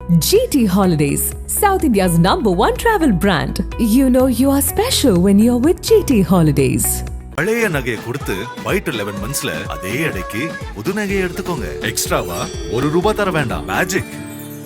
GT Holidays, South India's #1 travel brand. You know you are special when you're with GT Holidays. பழைய நகையை கொடுத்து white 11 மந்த்ஸ்ல அதே எடைக்கு புது நகையை எடுத்துக்கோங்க. எக்ஸ்ட்ராவா ₹1 தர வேண்டாம். Magic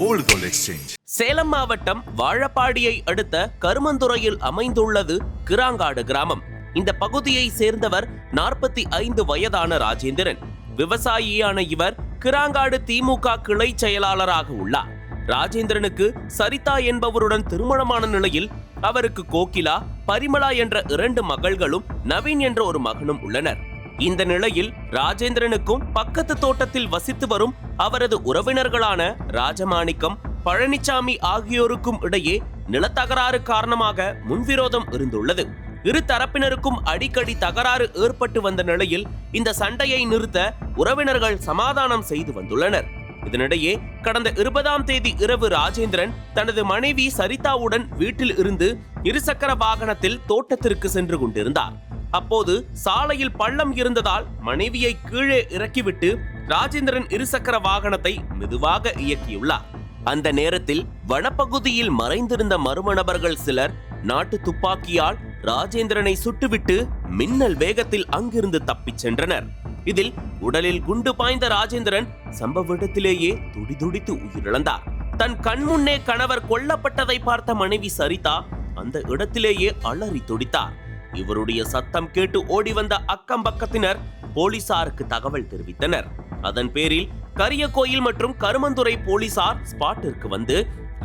old gold exchange. Salem மாவட்டம் வாழப்பாடியை அடுத்த கருமந்துறையில் அமைந்துள்ளது கிராங்காடு கிராமம். இந்த பகுதியை சேர்ந்தவர் 45 வயதான ராஜேந்திரன். விவசாயியான இவர் கிராங்காடு திமுக கிளை செயலாளராக உள்ளார். ராஜேந்திரனுக்கு சரிதா என்பவருடன் திருமணமான நிலையில் அவருக்கு கோகிலா, பரிமளா என்ற 2 மகள்களும் நவீன் என்ற ஒரு மகனும் உள்ளனர். இந்த நிலையில் ராஜேந்திரனுக்கும் பக்கத்து தோட்டத்தில் வசித்து வரும் அவரது உறவினர்களான ராஜமாணிக்கம், பழனிசாமி ஆகியோருக்கும் இடையே நிலத்தகராறு காரணமாக முன்விரோதம் இருந்துள்ளது. இரு தரப்பினருக்கும் அடிக்கடி தகராறு ஏற்பட்டு வந்த நிலையில் இந்த சண்டையை நிறுத்த உறவினர்கள் சமாதானம் செய்து வந்துள்ளனர். இதனிடையே கடந்த 20ஆம் தேதி இரவு ராஜேந்திரன் தனது மனைவி சரிதாவுடன் வீட்டில் இருந்து இருசக்கர வாகனத்தில் தோட்டத்திற்கு சென்று கொண்டிருந்தார். அப்போது சாலையில் பள்ளம் இருந்ததால் மனைவியை கீழே இறக்கிவிட்டு ராஜேந்திரன் இருசக்கர வாகனத்தை மெதுவாக இயக்கியுள்ளார். அந்த நேரத்தில் வனப்பகுதியில் மறைந்திருந்த மர்ம நபர்கள் சிலர் நாட்டு துப்பாக்கியால் ராஜேந்திரனை சுட்டுவிட்டு மின்னல் வேகத்தில் அங்கிருந்து தப்பிச் சென்றனர். இதில் உடலில் குண்டு பாய்ந்த ராஜேந்திரன் சம்பவ இடத்திலேயே துடிதுடித்து உயிரிழந்தார். தன் கண்முன்னே கணவர் கொல்லப்பட்டதை பார்த்த மனைவி சரிதா அந்த இடத்திலேயே அலறி துடித்தார். இவருடைய சத்தம் கேட்டு ஓடி வந்த அக்கம் பக்கத்தினர் போலீசாருக்கு தகவல் தெரிவித்தனர். அதன் பேரில் கரியகோயில் மற்றும் கருமந்துறை போலீசார் ஸ்பாட்டிற்கு வந்து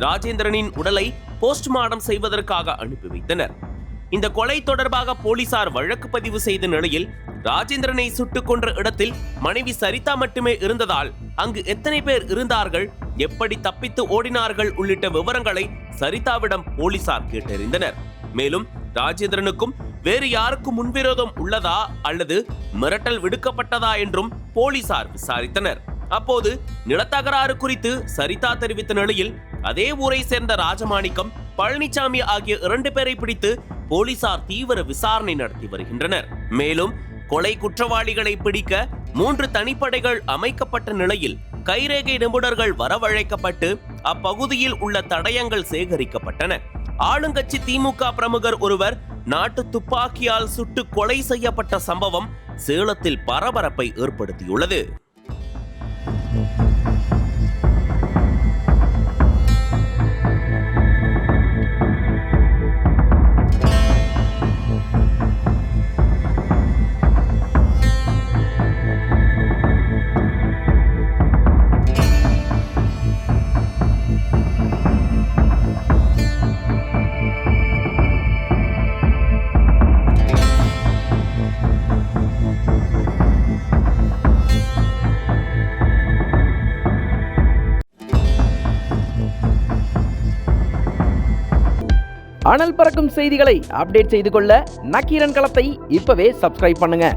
ராஜேந்திரனின் உடலை போஸ்ட்மார்டம் செய்வதற்காக அனுப்பி வைத்தனர். இந்த கொலை தொடர்பாக போலீசார் வழக்கு பதிவு செய்த நிலையில் ராஜேந்திரனை சுட்டுக் கொன்ற இடத்தில் மனைவி சரிதா மட்டுமே இருந்ததால் அங்கு எத்தனை பேர் இருந்தார்கள், எப்படி தப்பித்து ஓடினார்கள் உள்ளிட்ட விவரங்களை சரிதாவிடம் போலீசார் கேட்டறிந்தனர். மேலும் ராஜேந்திரனுக்கும் வேறு யாருக்கும் முன்விரோதம் உள்ளதா அல்லது மிரட்டல் விடுக்கப்பட்டதா என்றும் போலீசார் விசாரித்தனர். அப்போது நிலத்தகராறு குறித்து சரிதா தெரிவித்த நிலையில் அதே ஊரை சேர்ந்த ராஜமாணிக்கம், பழனிசாமி ஆகிய 2 பேரை பிடித்து போலீசார் தீவிர விசாரணை நடத்தி வருகின்றனர். மேலும் கொலை குற்றவாளிகளை பிடிக்க 3 தனிப்படைகள் அமைக்கப்பட்ட நிலையில் கைரேகை நிபுணர்கள் வரவழைக்கப்பட்டு அப்பகுதியில் உள்ள தடயங்கள் சேகரிக்கப்பட்டன. ஆளுங்கட்சி திமுக பிரமுகர் ஒருவர் நாட்டு துப்பாக்கியால் சுட்டு கொலை செய்யப்பட்ட சம்பவம் சேலத்தில் பரபரப்பை ஏற்படுத்தியுள்ளது. அனல் பறக்கும் செய்திகளை அப்டேட் செய்து கொள்ள நக்கீரன் களத்தை இப்பவே சப்ஸ்கிரைப் பண்ணுங்க.